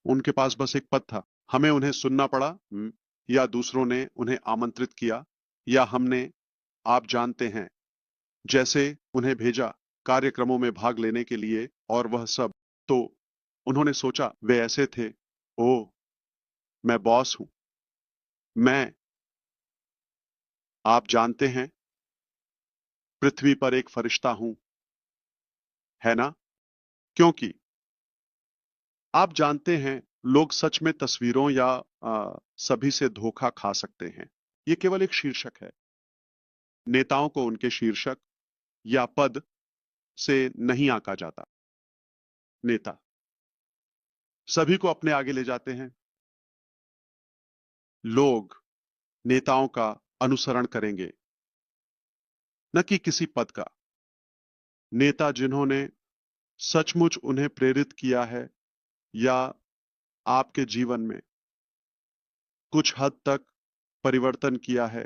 उनके पास बस एक पद था। हमें उन्हें सुनना पड़ा, या दूसरों ने उन्हें आमंत्रित किया, या हमने, आप जानते हैं, जैसे उन्हें भेजा कार्यक्रमों में भाग लेने के लिए और वह सब। तो उन्होंने सोचा, वे ऐसे थे, ओह, मैं बॉस हूं, मैं, आप जानते हैं, पृथ्वी पर एक फरिश्ता हूं, है ना? क्योंकि आप जानते हैं, लोग सच में तस्वीरों या सभी से धोखा खा सकते हैं। ये केवल एक शीर्षक है। नेताओं को उनके शीर्षक या पद से नहीं आंका जाता। नेता सभी को अपने आगे ले जाते हैं। लोग नेताओं का अनुसरण करेंगे, न कि किसी पद का। नेता जिन्होंने सचमुच उन्हें प्रेरित किया है या आपके जीवन में कुछ हद तक परिवर्तन किया है।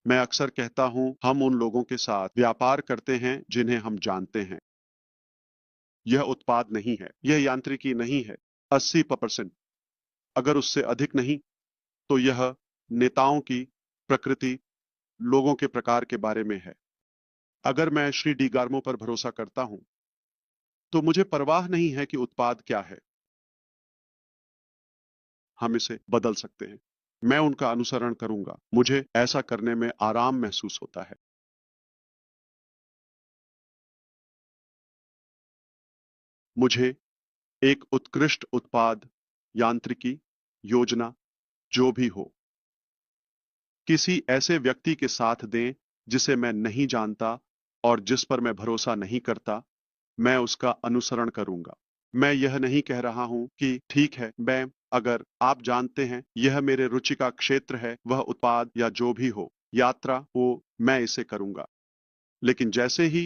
मैं अक्सर कहता हूं, हम उन लोगों के साथ व्यापार करते हैं जिन्हें हम जानते हैं। यह उत्पाद नहीं है, यह यांत्रिकी नहीं है। 80%, अगर उससे अधिक नहीं, तो यह नेताओं की प्रकृति, लोगों के प्रकार के बारे में है। अगर मैं श्री डी गार्मो पर भरोसा करता हूं, तो मुझे परवाह नहीं है कि उत्पाद क्या है। हम इसे बदल सकते हैं। मैं उनका अनुसरण करूंगा। मुझे ऐसा करने में आराम महसूस होता है। मुझे एक उत्कृष्ट उत्पाद, यांत्रिकी, योजना, जो भी हो, किसी ऐसे व्यक्ति के साथ दें जिसे मैं नहीं जानता और जिस पर मैं भरोसा नहीं करता। मैं उसका अनुसरण करूंगा। मैं यह नहीं कह रहा हूं कि ठीक है, मैं, अगर आप जानते हैं, यह मेरे रुचि का क्षेत्र है, वह उत्पाद या जो भी हो, यात्रा वो मैं इसे करूंगा। लेकिन जैसे ही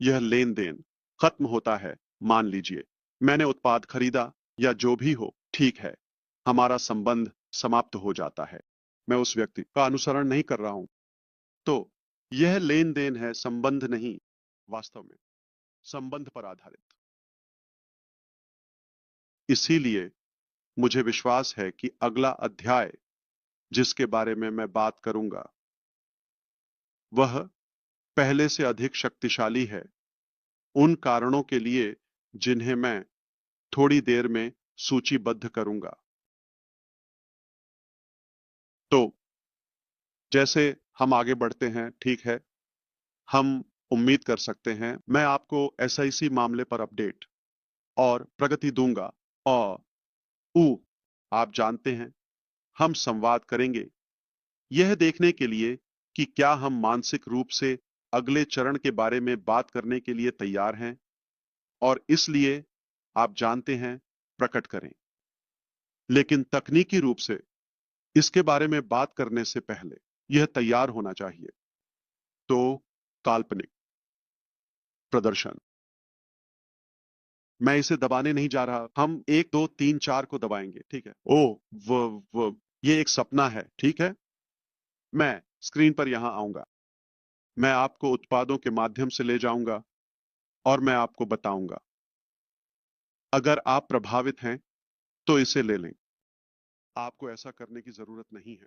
यह लेन देन खत्म होता है, मान लीजिए मैंने उत्पाद खरीदा या जो भी हो, ठीक है, हमारा संबंध समाप्त हो जाता है। मैं उस व्यक्ति का अनुसरण नहीं कर रहा हूं। तो यह लेन देन है, संबंध नहीं, वास्तव में संबंध पर आधारित। इसीलिए मुझे विश्वास है कि अगला अध्याय जिसके बारे में मैं बात करूंगा वह पहले से अधिक शक्तिशाली है, उन कारणों के लिए जिन्हें मैं थोड़ी देर में सूचीबद्ध करूंगा। तो जैसे हम आगे बढ़ते हैं, ठीक है, हम उम्मीद कर सकते हैं मैं आपको एसआईसी मामले पर अपडेट और प्रगति दूंगा। और ऊ आप जानते हैं, हम संवाद करेंगे यह देखने के लिए कि क्या हम मानसिक रूप से अगले चरण के बारे में बात करने के लिए तैयार हैं, और इसलिए आप जानते हैं, प्रकट करें। लेकिन तकनीकी रूप से इसके बारे में बात करने से पहले यह तैयार होना चाहिए। तो काल्पनिक प्रदर्शन, मैं इसे दबाने नहीं जा रहा, हम 1 2 3 4 को दबाएंगे, ठीक है। ओ वो ये एक सपना है, ठीक है। मैं स्क्रीन पर यहां आऊंगा, मैं आपको उत्पादों के माध्यम से ले जाऊंगा और मैं आपको बताऊंगा। अगर आप प्रभावित हैं तो इसे ले लें, आपको ऐसा करने की जरूरत नहीं है।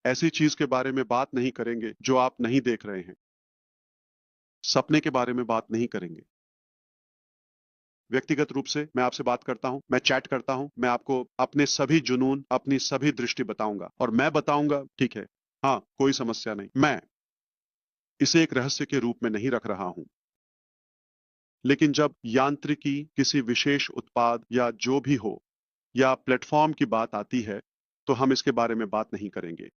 ऐसी चीज के बारे में बात नहीं करेंगे जो आप नहीं देख रहे हैं। सपने के बारे में बात नहीं करेंगे। व्यक्तिगत रूप से मैं आपसे बात करता हूं, मैं चैट करता हूं, मैं आपको अपने सभी जुनून, अपनी सभी दृष्टि बताऊंगा और मैं बताऊंगा, ठीक है, हाँ, कोई समस्या नहीं। मैं इसे एक रहस्य के रूप में नहीं रख रहा हूं। लेकिन जब यांत्रिकी, किसी विशेष उत्पाद या जो भी हो, या प्लेटफॉर्म की बात आती है, तो हम इसके बारे में बात नहीं करेंगे।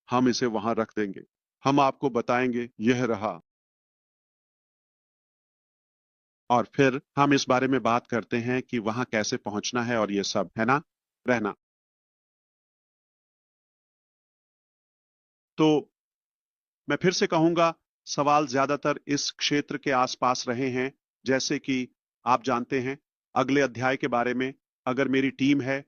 हम इसे वहां रख देंगे। हम आपको बताएंगे यह रहा, और फिर हम इस बारे में बात करते हैं कि वहां कैसे पहुंचना है और ये सब, है ना, रहना। तो मैं फिर से कहूंगा, सवाल ज्यादातर इस क्षेत्र के आसपास रहे हैं, जैसे कि आप जानते हैं अगले अध्याय के बारे में, अगर मेरी टीम है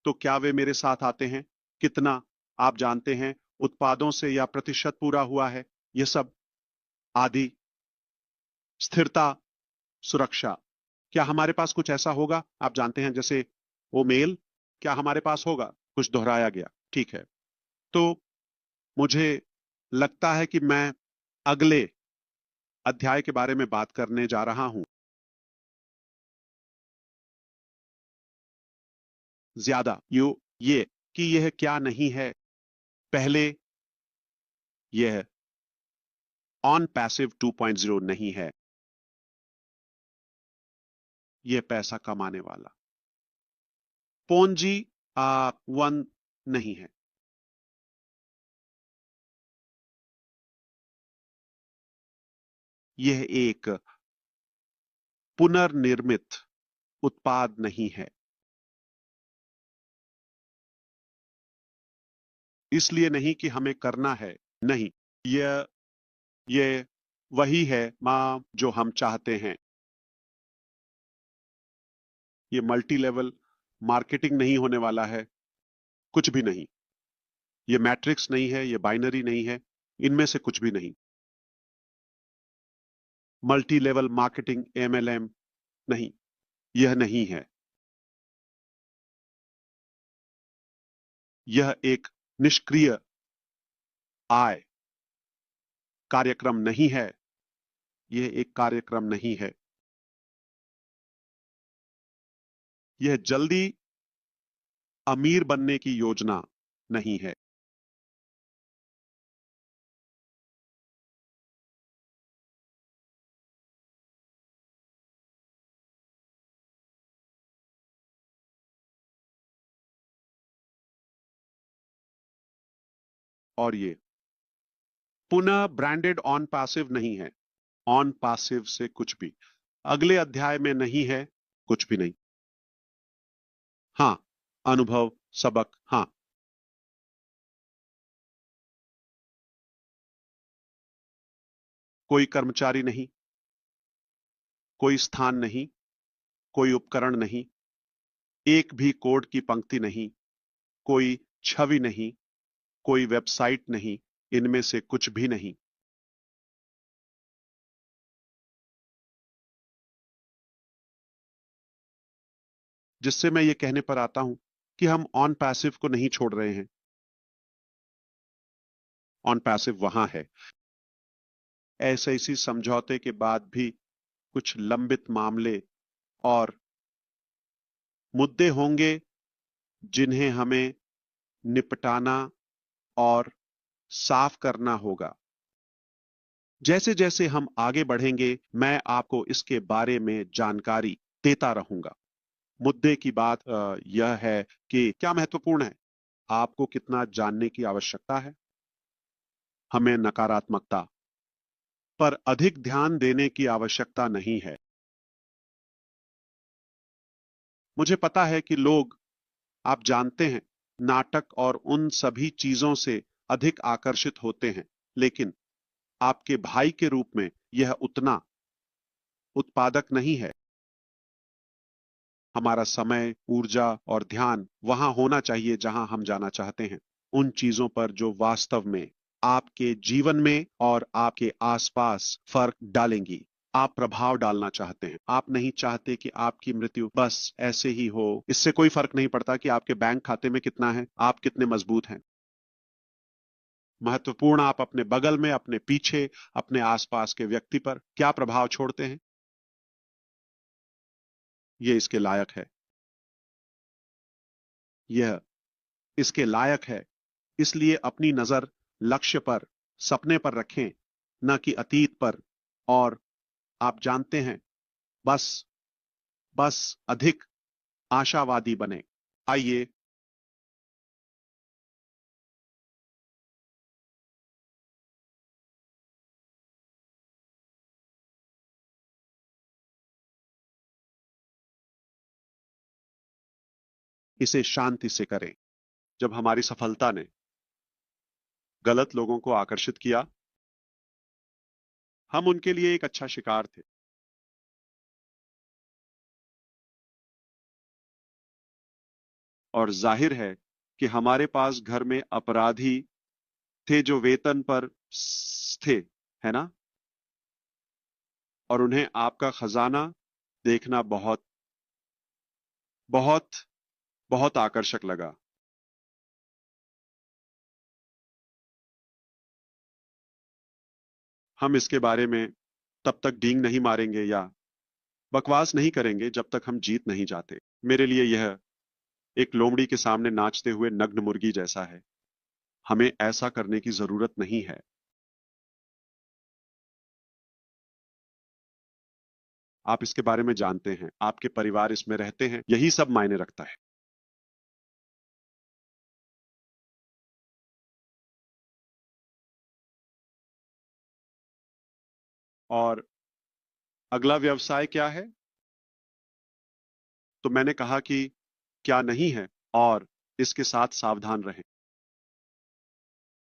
तो क्या वे मेरे साथ आते हैं, कितना, आप जानते हैं, उत्पादों से या प्रतिशत पूरा हुआ है, ये सब आदि। स्थिरता, सुरक्षा, क्या हमारे पास कुछ ऐसा होगा, आप जानते हैं, जैसे वो मेल, क्या हमारे पास होगा, कुछ दोहराया गया, ठीक है। तो मुझे लगता है कि मैं अगले अध्याय के बारे में बात करने जा रहा हूं। ज्यादा ये कि यह क्या नहीं है। पहले, यह ऑन पैसिव 2.0 नहीं है, यह पैसा कमाने वाला पोंजी 1 नहीं है। यह एक पुनर्निर्मित उत्पाद नहीं है। इसलिए नहीं कि हमें करना है, नहीं, यह वही है मां जो हम चाहते हैं। ये मल्टी लेवल मार्केटिंग नहीं होने वाला है, कुछ भी नहीं। ये मैट्रिक्स नहीं है, ये बाइनरी नहीं है, इनमें से कुछ भी नहीं। मल्टी लेवल मार्केटिंग, एमएलएम नहीं, यह नहीं है। यह एक निष्क्रिय आय कार्यक्रम नहीं है, यह एक कार्यक्रम नहीं है। यह जल्दी अमीर बनने की योजना नहीं है। और ये पुनः ब्रांडेड ऑन पैसिव नहीं है। ऑन पैसिव से कुछ भी अगले अध्याय में नहीं है, कुछ भी नहीं। हाँ, अनुभव, सबक, हाँ। कोई कर्मचारी नहीं, कोई स्थान नहीं, कोई उपकरण नहीं, एक भी कोड की पंक्ति नहीं, कोई छवि नहीं, कोई वेबसाइट नहीं, इनमें से कुछ भी नहीं। जिससे मैं ये कहने पर आता हूं कि हम ऑन पैसिव को नहीं छोड़ रहे हैं। ऑन पैसिव वहां है। ऐसे इसी समझौते के बाद भी कुछ लंबित मामले और मुद्दे होंगे जिन्हें हमें निपटाना और साफ करना होगा। जैसे जैसे हम आगे बढ़ेंगे, मैं आपको इसके बारे में जानकारी देता रहूंगा। मुद्दे की बात यह है कि क्या महत्वपूर्ण है, आपको कितना जानने की आवश्यकता है। हमें नकारात्मकता पर अधिक ध्यान देने की आवश्यकता नहीं है। मुझे पता है कि लोग, आप जानते हैं, नाटक और उन सभी चीजों से अधिक आकर्षित होते हैं, लेकिन आपके भाई के रूप में यह उतना उत्पादक नहीं है। हमारा समय, ऊर्जा और ध्यान वहां होना चाहिए जहां हम जाना चाहते हैं, उन चीजों पर जो वास्तव में आपके जीवन में और आपके आसपास फर्क डालेंगी। आप प्रभाव डालना चाहते हैं। आप नहीं चाहते कि आपकी मृत्यु बस ऐसे ही हो। इससे कोई फर्क नहीं पड़ता कि आपके बैंक खाते में कितना है, आप कितने मजबूत हैं। महत्वपूर्ण आप अपने बगल में, अपने पीछे, अपने आसपास के व्यक्ति पर क्या प्रभाव छोड़ते हैं, ये इसके लायक है। यह इसके लायक है। इसलिए अपनी नजर लक्ष्य पर, सपने पर रखें, न कि अतीत पर। और आप जानते हैं, बस बस अधिक आशावादी बने। आइए, इसे शांति से करें। जब हमारी सफलता ने गलत लोगों को आकर्षित किया, हम उनके लिए एक अच्छा शिकार थे। और जाहिर है कि हमारे पास घर में अपराधी थे जो वेतन पर थे, है ना? और उन्हें आपका खजाना देखना बहुत बहुत बहुत आकर्षक लगा। हम इसके बारे में तब तक डींग नहीं मारेंगे या बकवास नहीं करेंगे जब तक हम जीत नहीं जाते। मेरे लिए यह एक लोमड़ी के सामने नाचते हुए नग्न मुर्गी जैसा है। हमें ऐसा करने की जरूरत नहीं है। आप इसके बारे में जानते हैं, आपके परिवार इसमें रहते हैं, यही सब मायने रखता है। और अगला व्यवसाय क्या है? तो मैंने कहा कि क्या नहीं है, और इसके साथ सावधान रहें।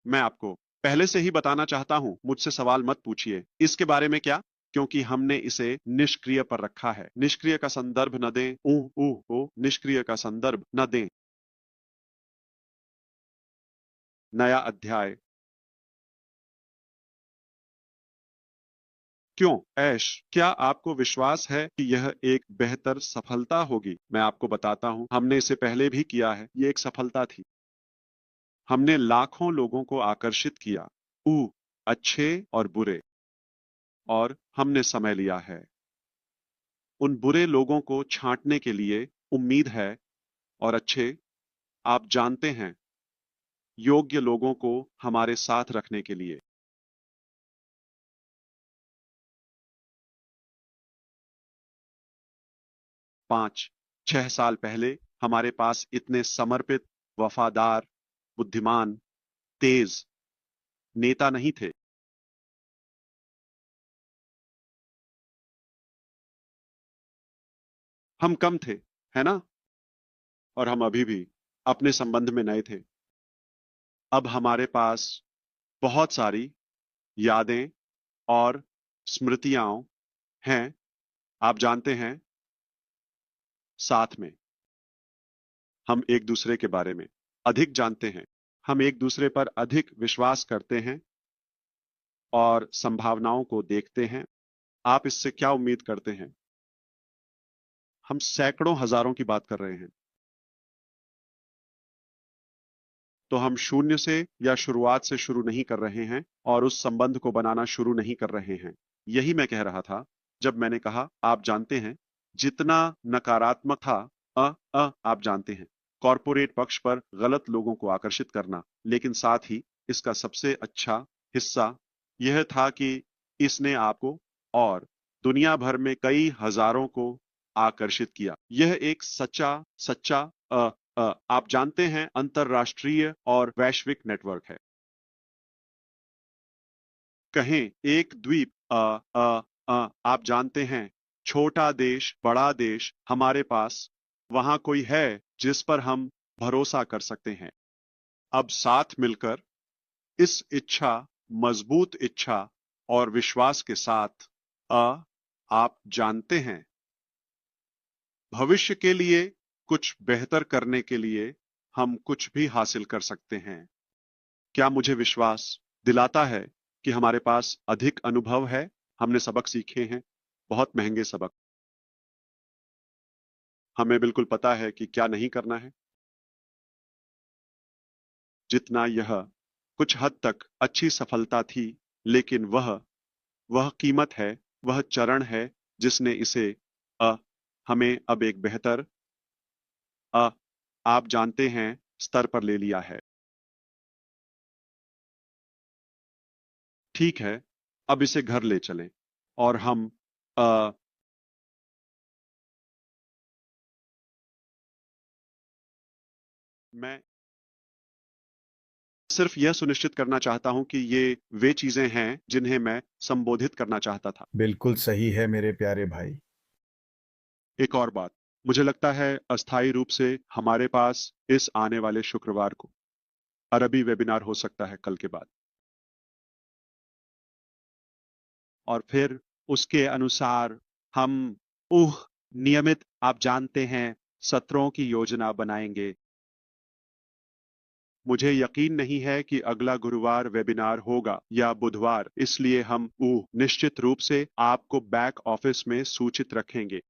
मैं आपको पहले से ही बताना चाहता हूं, मुझसे सवाल मत पूछिए इसके बारे में क्या, क्योंकि हमने इसे निष्क्रिय पर रखा है। निष्क्रिय का संदर्भ न दें। ऊह ऊह ओ, निष्क्रिय का संदर्भ न दें। नया अध्याय। क्यों ऐश, क्या आपको विश्वास है कि यह एक बेहतर सफलता होगी? मैं आपको बताता हूं, हमने इसे पहले भी किया है। ये एक सफलता थी। हमने लाखों लोगों को आकर्षित किया, ऊ अच्छे और बुरे। और हमने समय लिया है उन बुरे लोगों को छांटने के लिए। उम्मीद है, और अच्छे, आप जानते हैं, योग्य लोगों को हमारे साथ रखने के लिए। 5-6 साल पहले हमारे पास इतने समर्पित, वफादार, बुद्धिमान, तेज नेता नहीं थे। हम कम थे, है ना? और हम अभी भी अपने संबंध में नए थे। अब हमारे पास बहुत सारी यादें और स्मृतियां हैं। आप जानते हैं, साथ में हम एक दूसरे के बारे में अधिक जानते हैं। हम एक दूसरे पर अधिक विश्वास करते हैं और संभावनाओं को देखते हैं। आप इससे क्या उम्मीद करते हैं? हम सैकड़ों हजारों की बात कर रहे हैं। तो हम शून्य से या शुरुआत से शुरू नहीं कर रहे हैं और उस संबंध को बनाना शुरू नहीं कर रहे हैं। यही मैं कह रहा था जब मैंने कहा, आप जानते हैं, जितना नकारात्मक था, आप जानते हैं, कॉरपोरेट पक्ष पर गलत लोगों को आकर्षित करना, लेकिन साथ ही इसका सबसे अच्छा हिस्सा यह था कि इसने आपको और दुनिया भर में कई हजारों को आकर्षित किया। यह एक सच्चा सच्चा आप जानते हैं, अंतरराष्ट्रीय और वैश्विक नेटवर्क है। कहें एक द्वीप, आप जानते हैं, छोटा देश, बड़ा देश, हमारे पास वहां कोई है जिस पर हम भरोसा कर सकते हैं। अब साथ मिलकर इस इच्छा, मजबूत इच्छा और विश्वास के साथ, आप जानते हैं, भविष्य के लिए कुछ बेहतर करने के लिए हम कुछ भी हासिल कर सकते हैं। क्या मुझे विश्वास दिलाता है कि हमारे पास अधिक अनुभव है? हमने सबक सीखे हैं, बहुत महंगे सबक। हमें बिल्कुल पता है कि क्या नहीं करना है। जितना यह कुछ हद तक अच्छी सफलता थी, लेकिन वह कीमत है, वह चरण है जिसने इसे अ, हमें अब एक बेहतर, अ, आप जानते हैं, स्तर पर ले लिया है। ठीक है, अब इसे घर ले चलें और हम अ, मैं सिर्फ यह सुनिश्चित करना चाहता हूं कि ये वे चीजें हैं जिन्हें मैं संबोधित करना चाहता था। बिल्कुल सही है मेरे प्यारे भाई। एक और बात, मुझे लगता है अस्थायी रूप से हमारे पास इस आने वाले शुक्रवार को अरबी वेबिनार हो सकता है, कल के बाद। और फिर उसके अनुसार हम नियमित, आप जानते हैं, सत्रों की योजना बनाएंगे। मुझे यकीन नहीं है कि अगला गुरुवार वेबिनार होगा या बुधवार, इसलिए हम निश्चित रूप से आपको बैक ऑफिस में सूचित रखेंगे।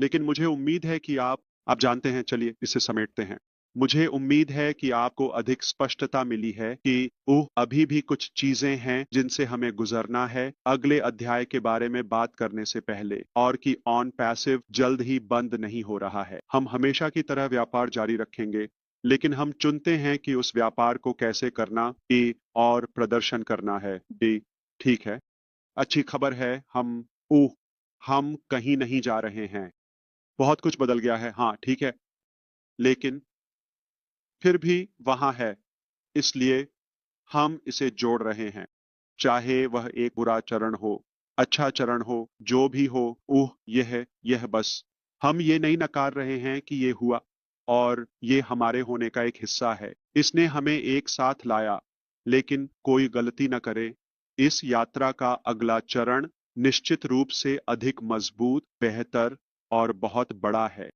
लेकिन मुझे उम्मीद है कि आप जानते हैं, चलिए इसे समेटते हैं। मुझे उम्मीद है कि आपको अधिक स्पष्टता मिली है कि अभी भी कुछ चीजें हैं जिनसे हमें गुजरना है अगले अध्याय के बारे में बात करने से पहले, और कि ऑन पैसिव जल्द ही बंद नहीं हो रहा है। हम हमेशा की तरह व्यापार जारी रखेंगे, लेकिन हम चुनते हैं कि उस व्यापार को कैसे करना कि और प्रदर्शन करना है कि ठीक है। अच्छी खबर है, हम कहीं नहीं जा रहे हैं। बहुत कुछ बदल गया है, हाँ ठीक है, लेकिन फिर भी वहां है, इसलिए हम इसे जोड़ रहे हैं। चाहे वह एक बुरा चरण हो, अच्छा चरण हो, जो भी हो, यह बस, हम ये नहीं नकार रहे हैं कि ये हुआ और ये हमारे होने का एक हिस्सा है। इसने हमें एक साथ लाया, लेकिन कोई गलती न करे, इस यात्रा का अगला चरण निश्चित रूप से अधिक मजबूत, बेहतर और बहुत बड़ा है।